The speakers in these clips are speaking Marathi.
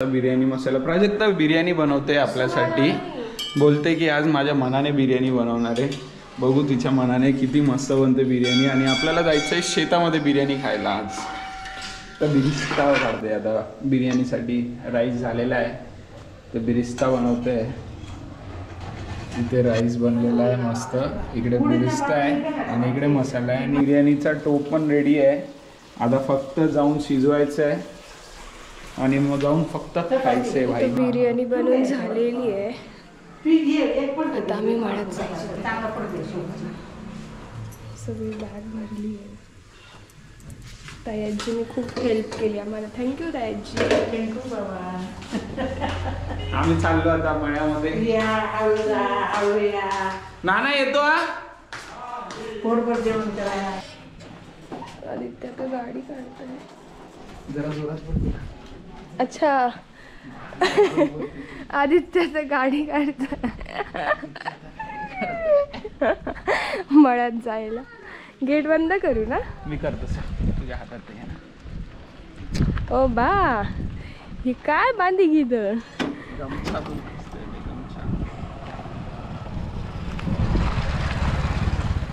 बिर्याणी मसाला प्राजक्ता बिर्याणी बनवते आपल्यासाठी. बोलते की आज माझ्या मनाने बिर्याणी बनवणार आहे. बघू तिच्या मनाने किती मस्त बनते बिर्याणी. आणि आपल्याला जायचं आहे शेतामध्ये बिर्याणी खायला आज. तर बिरिस्ता काढते आता. बिर्याणीसाठी राईस झालेला आहे तर बिरिस्ता बनवते. इथे राईस बनलेला आहे मस्त. इकडे बिरिस्ता आहे आणि इकडे मसाला आहे. आणि बिर्याणीचा टोप पण रेडी आहे. आता फक्त जाऊन शिजवायचं आहे आणि मग जाऊन फक्त खायचंय भाई. बिर्याणी बनवून झालेली आहे. आता आम्ही मळ्यात जायचं. सगळी बॅग भरली आहे. तायाजीने खूप हेल्प केली आम्हाला. थँक्यू तायाजी. आम्ही चाललो आता मळ्यामध्ये. नाना येतो हा. आदित्य का गाडी काढतोय जरा जोरात बोल. अच्छा आदित्य गाडी काढतोय मळ्यात जायला. गेट बंद करू ना. मी करतो तुझ्या हातात आहे ना. ओ बा ही काय बांधी गीत. गमछा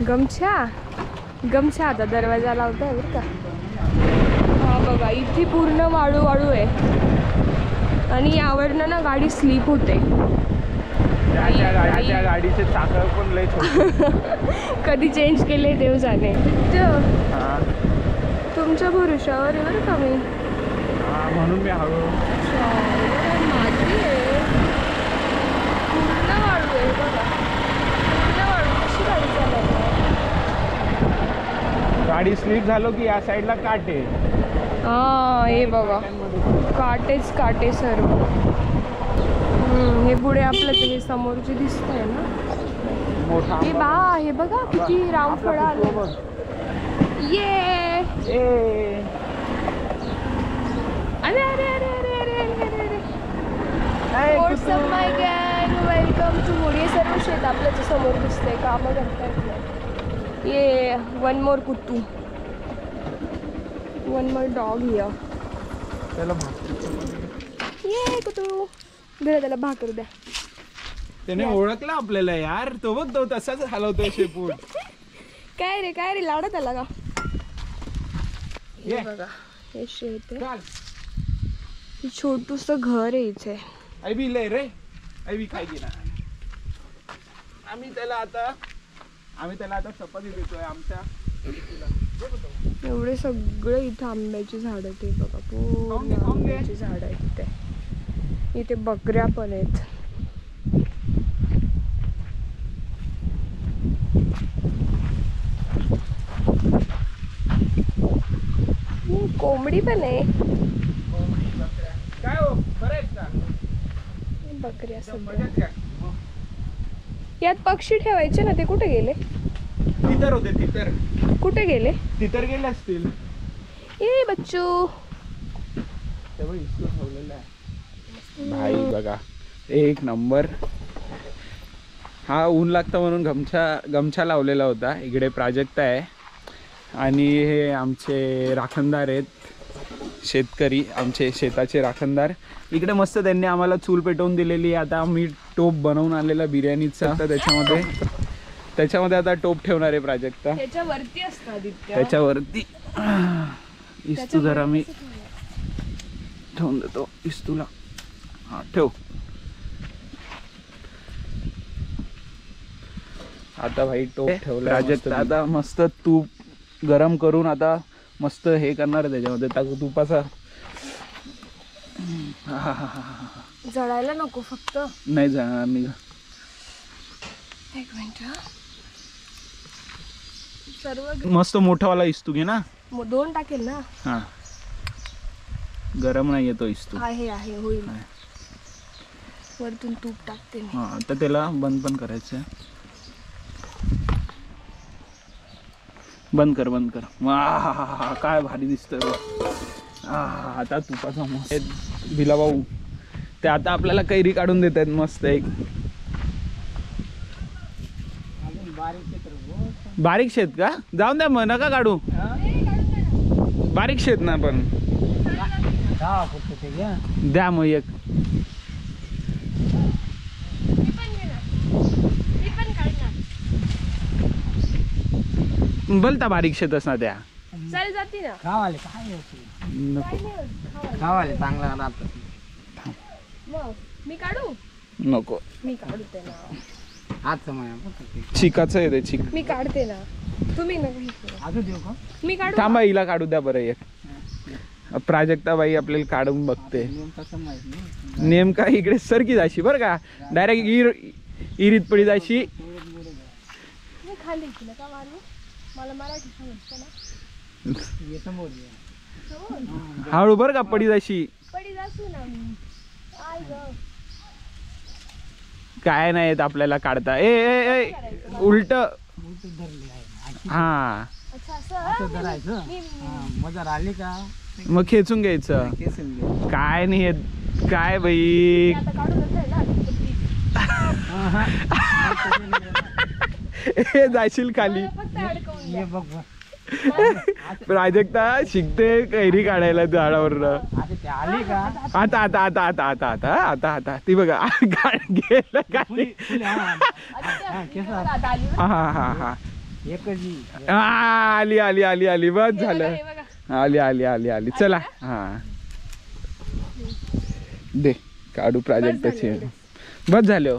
गमछा गमछा आता दरवाजा लावताय बरं का. हा बघा इथे पूर्ण वाळू वाळू आहे आणि यावरनं ना गाडी स्लीप होते. त्या गाडीचे चाकं पण लय छोटे. कधी चेंज केले देव जाणे. तुमच्या भरोशावर बरं का मी. म्हणून मी हळू माझी आहे पूर्ण वाळू आहे बघा. पूर्ण वाळू कशी गाडी चालवणार. गाडी स्लीप झालो की या साईडला काटे. हा हे बघा काटेच काटे सर्व. हे पुढे आपलं ते समोरचे दिसतंय ना मोठा. हे बा हे बघा किती रामफळ आलं. ये अरे अरे अरे अरे अरे अरे अरे व्हॉट्सअप माय गँग वेलकम टू मोड. हे सर्व शेत आपल्याच्या समोर दिसतंय. कामं करतायत. ये वन मोर कुत्तू. One more dog here. त्याला ये कुत्तू जरा त्याला भाकर द्या. त्याने ओळखला आपल्याला यार. तो बघ तो तसाच हलवतोय शेपूट. काय रे लाडत आला का. ये बघा हे शेत आहे. चाल. छोटूस घर आहे इथे. आई बी लय रे. आई बी काय गेला. आम्ही त्याला आता चपाती देतोय आमच्या. एवढे सगळे इथे आंब्याची झाड ते बघा. पूर्ण आंब्याची झाड आहेत इथे. इथे बकऱ्या पण आहेत. कोंबडी पण आहे. काय हो बरं आहे का. बकऱ्या सगळ्या. यात पक्षी ठेवायचे ना. ते कुठे गेले. तितर होते तितर. कुठे गेले. तितर गेले असतील. ए बच्चू ठेवलेला आहे भाई बघा एक नंबर. हा ऊन लागतं म्हणून गमछा लावलेला होता. इकडे प्राजक्ता आहे आणि हे आमचे राखणदार आहेत. शेतकरी आमचे शेताचे राखणदार. इकडे मस्त त्यांनी आम्हाला चूल पेटवून दिलेली आहे. आता आम्ही टोप बनवून आणलेला बिर्याणीचा. तर त्याच्यामध्ये आता टोप ठेवणार आहे प्राजक्ता. त्याच्यावरती असतात त्याच्यावरती इस्तू जरा मी ठेवून देतो. इस्तूला हा ठेव. आता भाई टोप ठेवला. प्राजक्ता आता मस्त तूप गरम करून आता मस्त हे करणार आहे. त्याच्यामध्ये तुपाचा जळायला नको फक्त. नाही जाणार नाही. एक मिनिट. सर्व मस्त मोठावाला इस्तू घे ना. 2 टाकेल ना. हा गरम नाही येतो इस्तू. आहे होईल. वरतून तूप टाकते मी. हा तर त्याला बंद पण करायचं. बंद कर. वाह काय भारी दिसतंय. आता तुपाचा मस्त भिला भाऊ. ते आता आपल्याला कैरी काढून देत आहेत मस्त. एक बारीक शेत का. जाऊन द्या नका काढू. बारीक शेत ना पण. द्या मग एक. बोलता बारीक शेतच ना त्या चल जाती ना खावाले काय नको खावाले चांगला राहतात. मग मी काढू नको मी काढते ना आज समय चिकाचं आहे ते चिक. मी काढते ना तुम्ही नका अजून देऊ का? मी काढू थांबा हिला काढू द्या बरं एक. प्राजक्ताबाई आपल्याला काढून बघते. नियम कसं माहित नाही. नेमका इकडे सरकी जाशी बरं का डायरेक्ट इरीत पडी जाशी. मी खाली की नका मारू मला मराठी समजतं ना ये समोर ये. समोर हळू बरं का पडी जाशी. पडी जासू ना मी आय ग काय नाही येत आपल्याला काढता. ए ए ए उलट उलट धरले आहे. हा अच्छा असं असं धरायचं. हा, मजा आली का मग खेचून घ्यायचं. केसून घे. काय नाही येत काय बाई. आता काढूनच आहे ना ए जाशील खाली. मला फक्त अडकवून द्या. ये बघ बघ. प्राजक्ता शिकते कैरी काढायला झाडावर. आता ते आली का आता आता आता आता आता आता आता आता ती बघा गेलं काय. अच्छा, केस आता आली बघ. हा हा हा एकच ही. हा आली आली आली आली बस हे बघा, झालं. हे बघा. आली आली आली आली चला. हा दे काढू प्राजक्ताची. बस झाले हो.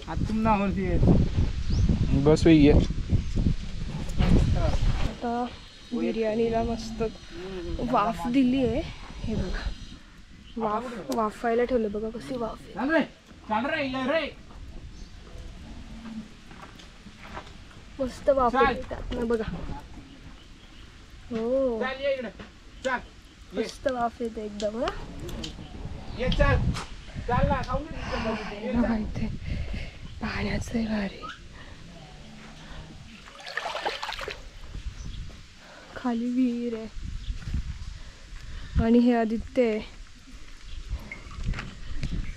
आता तुम्हाला वरती बस होई घे. आता बिर्याणीला मस्त वाफ दिली आहे. हे बघा वाफायला ठेवलं बघा कशी वाफ आहे. चाल रे चाल रे इला रे. मस्त वाफ येते त्यातनं बघा. हो चाल ये इकडे. चाल मस्त वाफ येते एकदम. हा ये चाल. चाल ना खाऊन घे. बघा इथे पाण्याचं आहे भारी. खाली विहीर आहे आणि हे आदित्य आहे.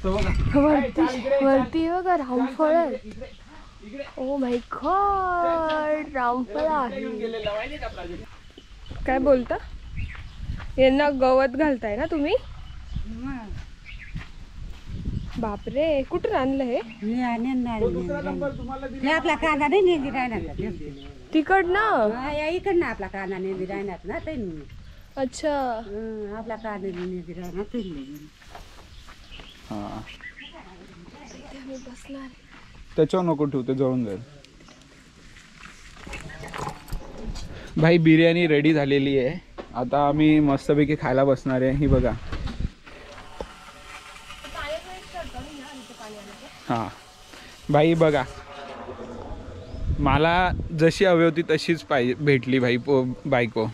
तो बघा. वरती बघा रामफळ आहे. ओ माय गॉड रामफळ आहे. काय बोलता यांना गवत घालताय ना तुम्ही. बापरे कुठून आणलं हे. हे आपला कांदा नाही नेंदी राहणार तिकडनं. इकडनं आपला कांदा नेंदी राहणार ना ते अच्छा आपला कांदा नेंदी राहणार ते हा इथे मी बसणार. त्याच्यावर नको ठेवते जळून जाईल. भाई बिर्याणी रेडी झालेली आहे. आता आम्ही मस्तपैकी खायला बसणार आहे. ही बघा. हा भाई बघा मला जशी हवी होती तशीच पाहिजे भेटली भाई. बायको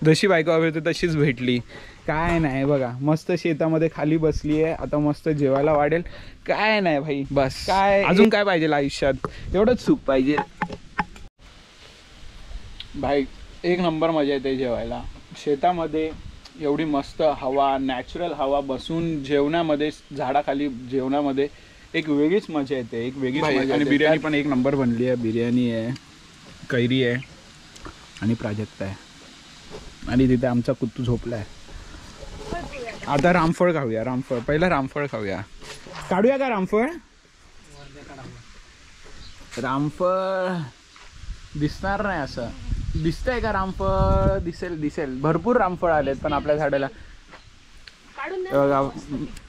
जशी बायको हवी होती तशीच भेटली. काय नाही बघा मस्त शेतामध्ये खाली बसली आहे. आता मस्त जेवायला वाढेल. काय नाही भाई बस काय अजून काय पाहिजे आयुष्यात. एवढंच सुख पाहिजे भाई. एक नंबर मजा येते जेवायला शेतामध्ये. एवढी मस्त हवा नॅचरल हवा बसून जेवणामध्ये झाडाखाली जेवणामध्ये एक वेगळीच मजा येते. एक वेगळीच मजा येते. आणि बिर्याणी पण एक नंबर बनली आहे. बिर्याणी आहे कैरी आहे आणि प्राजक्ता आहे आणि तिथे आमचा कुत्तू झोपला आहे. आता रामफळ खाऊया. रामफळ पहिला रामफळ खाऊया. काढूया का रामफळ. रामफळ दिसणार नाही असं दिसतंय का. रामफळ दिसेल दिसेल. भरपूर रामफळ आलेत पण आपल्या झाडाला.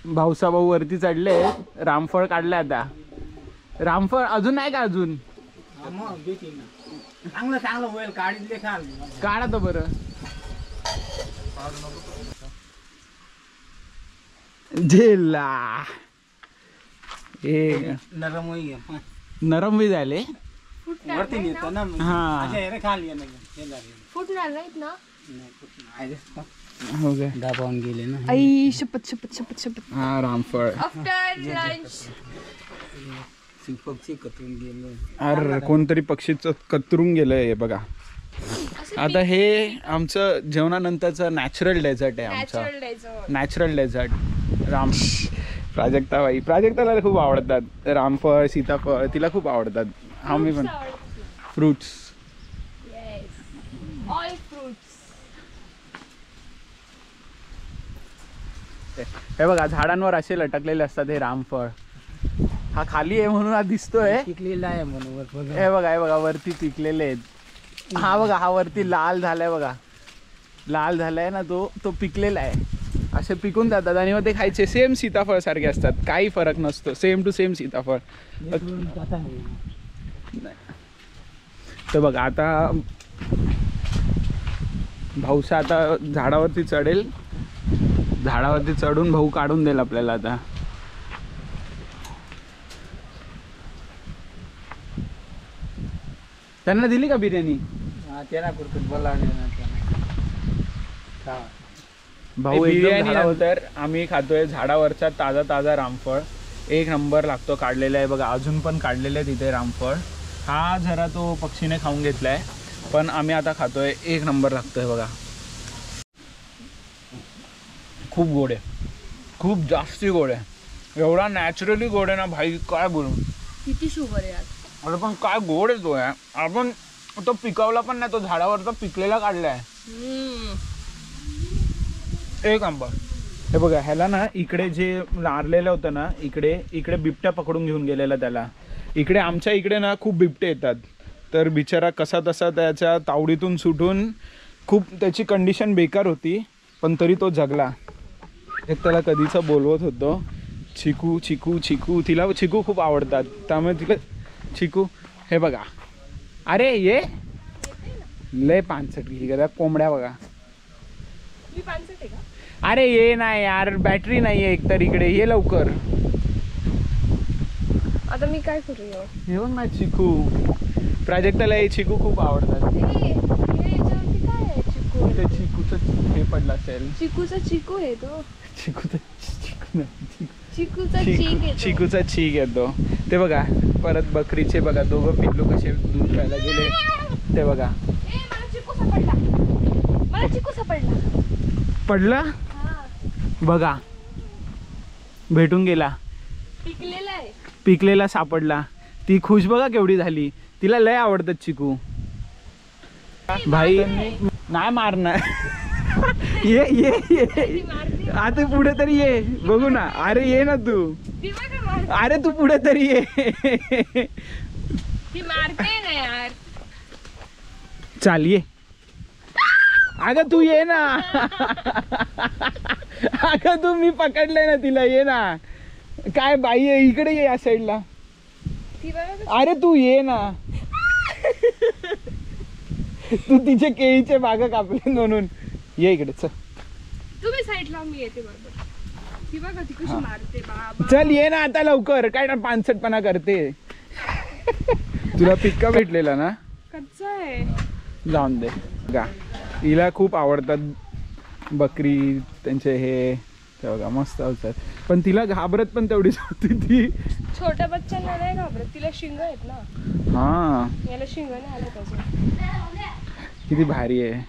भाऊसाभाऊ वरती चढले रामफळ काढले. आता रामफळ अजून नाही का. अजून चांगलं चांगलं होईल काढीतले खाल. काढा तर बरं. झेला हे नरम होई नरम बी झाले. वरती नेतो ना हा. अशा याने खाली ये ना. फुटणार नाहीत ना. हो काय दाबावून गेले ना. आई शपथ शपथ शपथ शपथ. हा रामफळ. आफ्टर लंच पक्षी कतरून गेले. अरे कोणतरी पक्षीचं कतरून गेलंय हे बघा. आता हे आमचं जेवणानंतरचं नॅचरल डेझर्ट आहे. आमचं नॅचरल डेझर्ट. प्राजक्ताला खूप आवडतात रामफळ सीताफळ. तिला खूप आवडतात. आम्ही पण फ्रुट्स. All fruits. हे बघा झाडांवर असे लटकलेले असतात हे रामफळ. हा खाली आहे म्हणून हा दिसतोय, पिकलेला आहे म्हणून. हे बघा वरती पिकलेले आहेत. हा बघा हा वरती लाल झालाय बघा, लाल झालाय ना तो पिकलेला आहे. असे पिकून जातात आणि मग ते खायचे. सेम सीताफळ सारखे असतात, काही फरक नसतो, सेम टू सेम सीताफळ. तर बघ आता भाऊसा आता झाडावरती चढेल, झाडावरती चढून भाऊ काढून देईल आपल्याला. आता त्यांना दिली का बिर्याणी? त्याला करतो बोला भाऊ बिर्याणी नंतर आम्ही खातोय झाडावरचा ताजा रामफळ. एक नंबर लागतो काढलेला आहे बघा, अजून पण काढलेले आहे तिथे रामफळ. हा जरा तो पक्षीने खाऊन घेतलाय, पण आम्ही आता खातोय. एक नंबर लागतोय बघा. खूप गोड आहे, खूप जास्ती गोड आहे. एवढा नॅचरली गोड आहे ना भाई, काय बोलू. किती शुगर आहे आज. अरे पण काय गोड आहे तो. आपण तो पिकवला पण नाही, तो झाडावरचा पिकलेला काढलाय. एक नंबर. हे बघा ह्याला ना इकडे जे मारलेलं होतं ना, इकडे बिबट्या पकडून घेऊन गेलेला त्याला. इकडे आमच्या इकडे ना खूप बिबटे येतात, तर बिचारा कसा तसा त्याच्या तावडीतून सुटून खूप त्याची कंडिशन बेकार होती, पण तरी तो जगला. एक त्याला कधीचं बोलवत होतो चिकू चिकू चिकू, तिला चिकू खूप आवडतात त्यामुळे तिला चिकू. हे बघा अरे ये लय पानसट गेली का कोंबड्या बघा. अरे ये ना यार, बॅटरी नाही आहे एकतर इकडे, ये लवकर. आता मी काय करू? हे बघ ना चिकू, प्राजक्ताला हे चिकू खूप आवडतात. ते चिकूचं हे पडलं असेल. चिकूचा चिकू आहे तो. चिकूचा चीक येतो. ते बघा परत बकरीचे बघा दोघं पिल्लू कसे दूध प्यायला गेले. ते बघा मला चिकू सापडला. पडला बघा, भेटून गेला. पिकलेला सापडला. ती खुश बघा केवढी झाली, तिला लय आवडतात चिकू. भाई नाही मारणार. ये ये ये आता पुढे तरी ये बघू ना. अरे ये ना तू, अरे तू पुढे तरी ये. चाल ये. अगं तू ये ना. अगं तू मी पकडलंय ना तिला, ये ना. काय बाई आहे इकडे ये या साईडला. अरे तू ये ना. तू तिचे केळीचे बागा कापले म्हणून ये इकडे. चल तुम्ही साईडला, मी येते बरोबर. ती बघा ती कशी मारते बाबा. चल ये ना आता लवकर, काय ना पानसटपणा करते. तुला पिक्का भेटलेला ना, कच्चा आहे. जाऊन दे गा. हिला खूप आवडतात बकरी, त्यांचे हे ते बघा मस्त होतात. पण तिला घाबरत पण तेवढीच होती ती. छोट्या बच्चांना नाही घाबरत, तिला शिंग आहेत ना. हा याला शिंग नाही आलं पाहिजे. किती भारी आहे.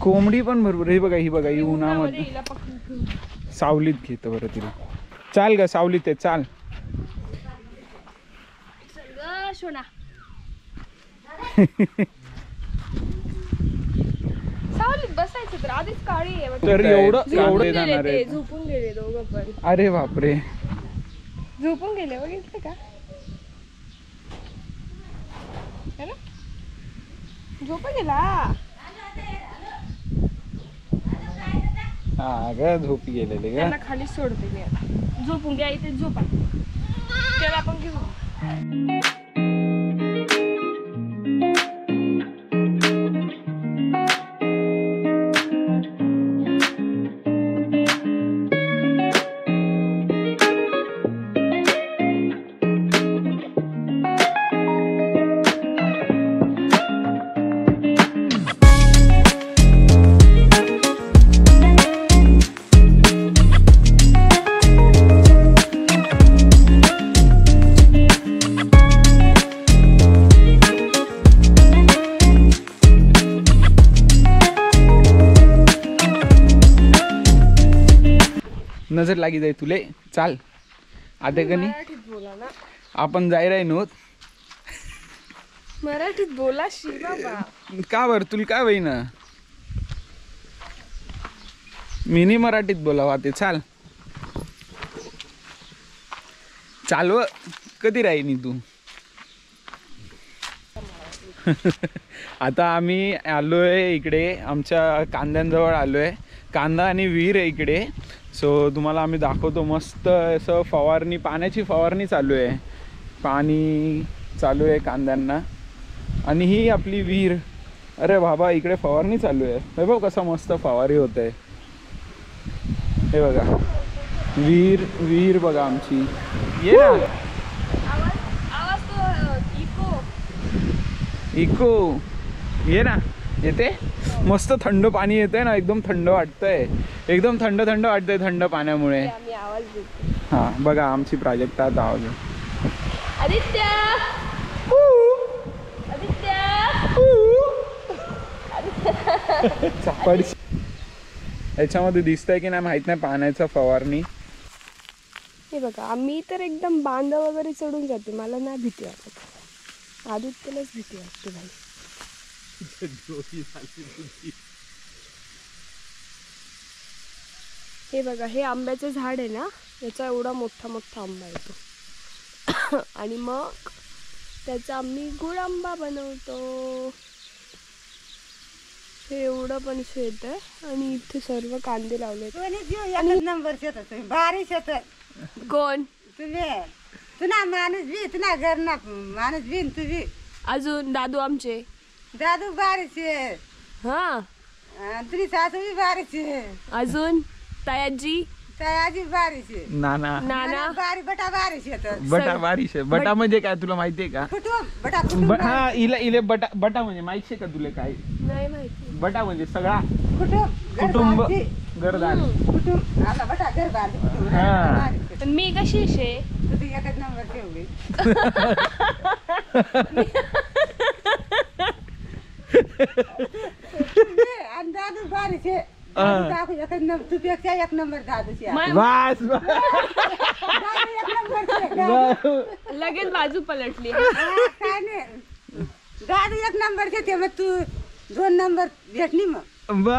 कोंबडी पण भरपूर. ही बघा ही उन्हामध्ये हिला पकडून सावलीत घेतो बरं तिला. चाल ग सावलीत आहे, चाल. सोना सावलीत बसायचं तर आधीच काळी आहे. तर एवढं झोपून जाणार गेले आहे. ते, झोपून गेले दोघं पण. अरे बापरे, झोपून गेले बघितलं का? है ना, झोपून गेला. हा ग झोपी गेलेले ग. त्यांना खाली सोडते मी आता. झोपून घ्या इथे, झोपा. त्याला आपण घेऊ. नजर लागी जाई तुले. चाल आता कनी मराठीत बोला ना. आपण जाय राय नव्हत. मराठीत बोला शिवा बा. का बर तुला काय होई ना. मिनी मराठीत बोलावा ते चाल. चालव कधी राहिनी तू. आता आम्ही आलोय इकडे आमच्या कांद्यांजवळ आलोय. कांदा आणि विहीर आहे इकडे. सो तुम्हाला आम्ही दाखवतो. मस्त असं फवारणी, पाण्याची फवारणी चालू आहे. पाणी चालू आहे कांद्यांना. आणि ही आपली विहीर. अरे बाबा इकडे फवारणी चालू आहे. हे बघ कसं मस्त फवारणी होत आहे. हे बघा विहीर विहीर बघा आमची. ये ना आवाज तो इको. ये ना येते. मस्त थंड पाणी येतंय ना. एकदम थंड वाटतंय. एकदम थंड थंड वाटतंय थंड पाण्यामुळे. आम्ही आवाज देतो. हा बघा आमची प्राजक्ता आता आवाज. आदित्य आदित्य याच्यामध्ये दिसतंय की नाही माहित नाही. पाण्याचा फवारणी. हे बघा आम्ही तर एकदम बांध वगैरे चढून जाते. मला नाही भीती वाटत. आदित्यलाच भीती वाटते भाई. हे बघा हे आंब्याचं झाड आहे ना. याचा एवढा मोठा मोठा आंबा येतो. आणि मग त्याचा आम्ही गुळ आंबा बनवतो. हे एवढं पण शेत आहे. आणि इथे सर्व कांदे लावले. नंबर शेतात भारी शेतात. कोण तुम्ही तुला माणूस बी तुला घर ना माणूस बी तुझी. अजून दादू आमचे. दादू बारीचे. हा तुझी सासू बी बारीचे. अजून तायाजी तयाजी बारीचे. नाना नाना बारी बटा बारीच येतात. बटा बारिश आहे. बटा म्हणजे काय तुला माहितीये का. कुटुंब बटा कुटुंब. हा इले इले बटा. बटा म्हणजे माहितीये का तुला काय. नाही माहिती. बटा म्हणजे सगळा कुटुंब कुटुंब घरबारची. घरदार. कुटुंब आपला बटा घर बांधले. हा. पण मी कशी शे तुझी एकच नंबर ठेवली. आणि दादू बारीचे. दादू एकच नंबर. तू पेक्षा एक नंबर दादूची. बस दादू एक नंबर. लगेच बाजू पलटली. काय नाही दादू एक नंबर घेते. मग तू 2 नंबर भेटली मग. आम्ही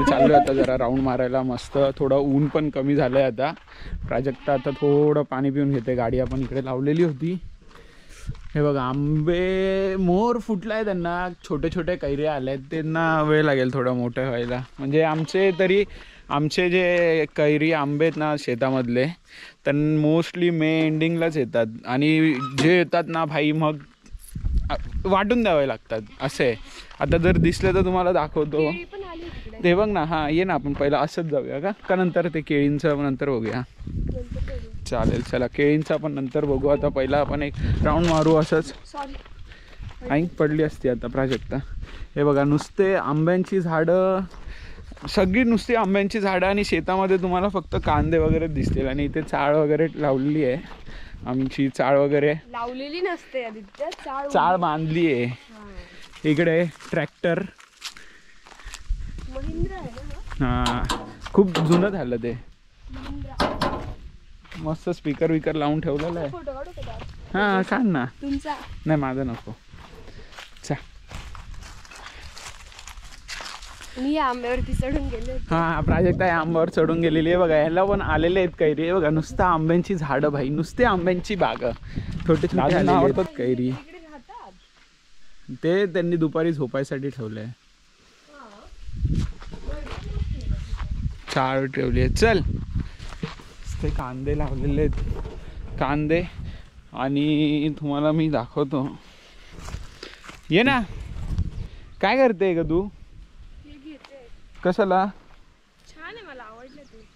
चाललोय आता जरा राऊंड मारायला. मस्त थोडं ऊन पण कमी झालंय आता. प्राजक्ता आता थोडं पाणी पिऊन घेते. गाडी आपण इकडे लावलेली होती. हे बघा आंबे मोर फुटलाय. त्यांना छोटे छोटे कैरी आले आहेत. त्यांना वेळ लागेल थोडं मोठं व्हायला. म्हणजे आमचे जे कैरी आंबे आहेत ना शेतामधले तर मोस्टली मे एंडिंगलाच येतात. आणि जे येतात ना भाई मग वाटून द्यावे लागतात असे. आता जर दिसले तर तुम्हाला दाखवतो. ते बघ ना. हां ये ना आपण पहिला असंच जाऊया का नंतर ते केळींचं नंतर बघूया. चालेल चला केळींचा पण नंतर बघू. आता पहिला आपण एक राऊंड मारू असंच. आई पडली असती आता प्राजक्ता. हे बघा नुसते आंब्यांची झाडं. सगळी नुसती आंब्यांची झाडं. आणि शेतामध्ये तुम्हाला फक्त कांदे वगैरे दिसतील. आणि इथे चाळ वगैरे लावलेली आहे. आमची चाळ वगैरे लावलेली नसते आदित्य. चाळ बांधली आहे. इकडे ट्रॅक्टर. महिंद्रा आहे ना. हां खूप जुनं झालं ते. मस्त स्पीकर विकर लावून ठेवलेलं आहे. फोटो काढू का दादा? हां काढ ना. तुमचा नाही माझं नको. चा मी या आंब्यावरती चढून गेले होते. हां प्राजक्ता या आंब्यावर चढून गेलेली आहे बघा. ह्याला पण आलेले आहेत कैरी. आहे बघा नुसतं आंब्यांची झाडं भाई. नुसते आंब्यांची बाग. छोटे छोटे आवडतात कैरी. इकडे राहतात. ते त्यांनी दुपारी झोपायसाठी ठेवलंय. चाळ ठेवली आहे. चल ते कांदे लावलेले आहेत. कांदे. आणि तुम्हाला मी दाखवतो. ये ना. काय करते ग तू. हे घेते. कशाला. छान आहे. मला आवडलं ते.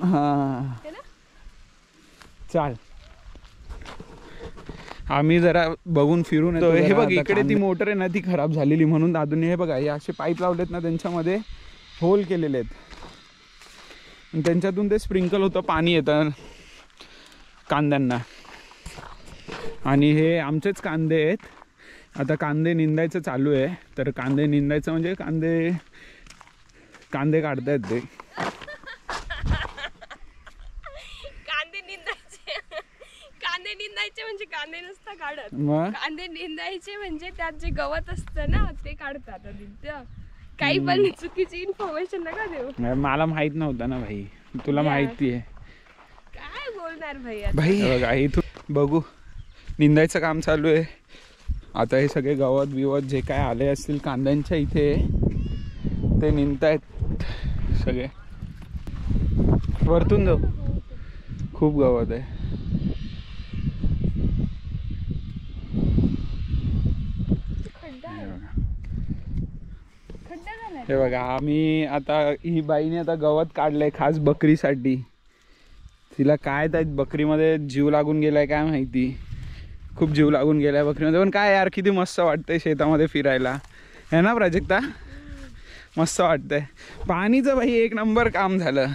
हां हे ना. चाल आम्ही जरा बघून फिरून येतो. हे बघ इकडे ती मोटर आहे ना ती खराब झालेली म्हणून दादूने हे बघा हे असे पाईप लावलेत ना त्यांच्यामध्ये होल केलेले आहेत. आणि त्यांच्यातून ते स्प्रिंकल होतं पाणी येतं कांद्यांना. आणि हे आमचेच कांदे आहेत. आता कांदे निंदायचं चालू आहे. तर कांदे निंदायचं म्हणजे कांदे कांदे काढतायत ते. कांदे निंदायचे म्हणजे कांदे नुसता काढत. मग कांदे निंदायचे म्हणजे त्यात जे गवत असतं ना ते काढतात आदित्य. काही पण चुकीची इन्फॉर्मेशन नका देऊ. मला माहित नव्हतं ना भाई, तुला माहिती आहे. काय बोलणार भाई आता? भाई बघा इथून बघू, निंदायचं काम चालू आहे आता. हे सगळे गवत बिवत जे काय आले असतील कांद्यांच्या इथे ते निंदतायत सगळे. वरतून जाऊ, खूप गवत आहे. हे बघा आम्ही आता, ही बाईने आता गवत काढलंय खास बकरीसाठी. तिला काय त्या बकरीमध्ये जीव लागून गेलाय काय माहिती, खूप जीव लागून गेलाय बकरीमध्ये. पण काय यार, किती मस्त वाटतंय शेतामध्ये फिरायला, है ना प्राजक्ता? मस्त वाटतंय. पाणीचं भाई एक नंबर काम झालं.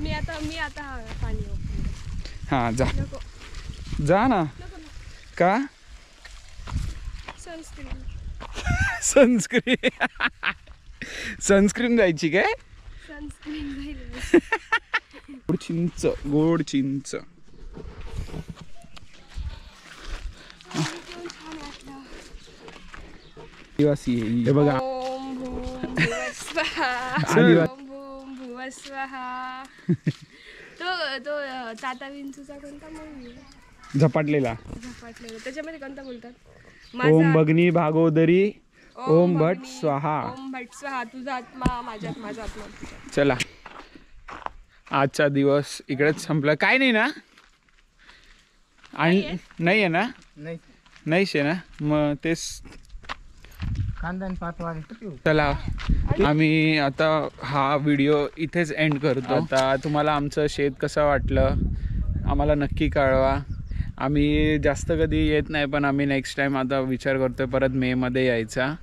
मी आता पाणी हां जा ना. का? सनस्क्रीन जायची काय? गोड चिंच आदिवासी हे बघा. ओम भूम भुवः स्वहा. आदिवासी. ओम भूम भुवः स्वहा. तो ताता विंचूचा कोणता मूवी झपाटलेला झपाटलेला, त्याच्यामध्ये कोणता बोलतात? ओम भगनी भागोदरी ओम भट भगनी, स्वाहा. ओम भट स्वाहा. तुझा आत्मा माझ्यात, माझा आत्मा तुझ्यात. चला आजचा दिवस इकडेच संपला. काय नाही ना? आणि नाही आहे ना? नाहीच आहे ना? मग तेच. चला आम्ही आता हा व्हिडिओ इथेच एंड करतो. आता तुम्हाला आमचं शेत कसं वाटलं आम्हाला नक्की कळवा. आम्ही जास्त कधी येत नाही, पण आम्ही नेक्स्ट टाइम आता विचार करतोय परत मे मध्ये यायचा.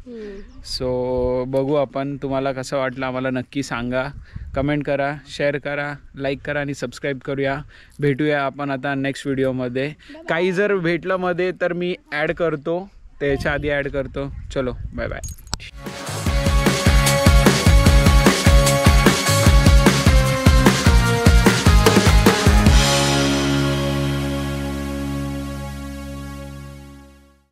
सो बघू आपण, तुम्हाला कसं वाटलं आम्हाला नक्की सांगा. कमेंट करा, शेअर करा, लाईक करा आणि सबस्क्राईब करूया. भेटूया आपण आता नेक्स्ट व्हिडिओमध्ये. काही जर भेटलं मध्ये तर मी ॲड करतो, त्याच्या आधी ॲड करतो. चलो बाय बाय.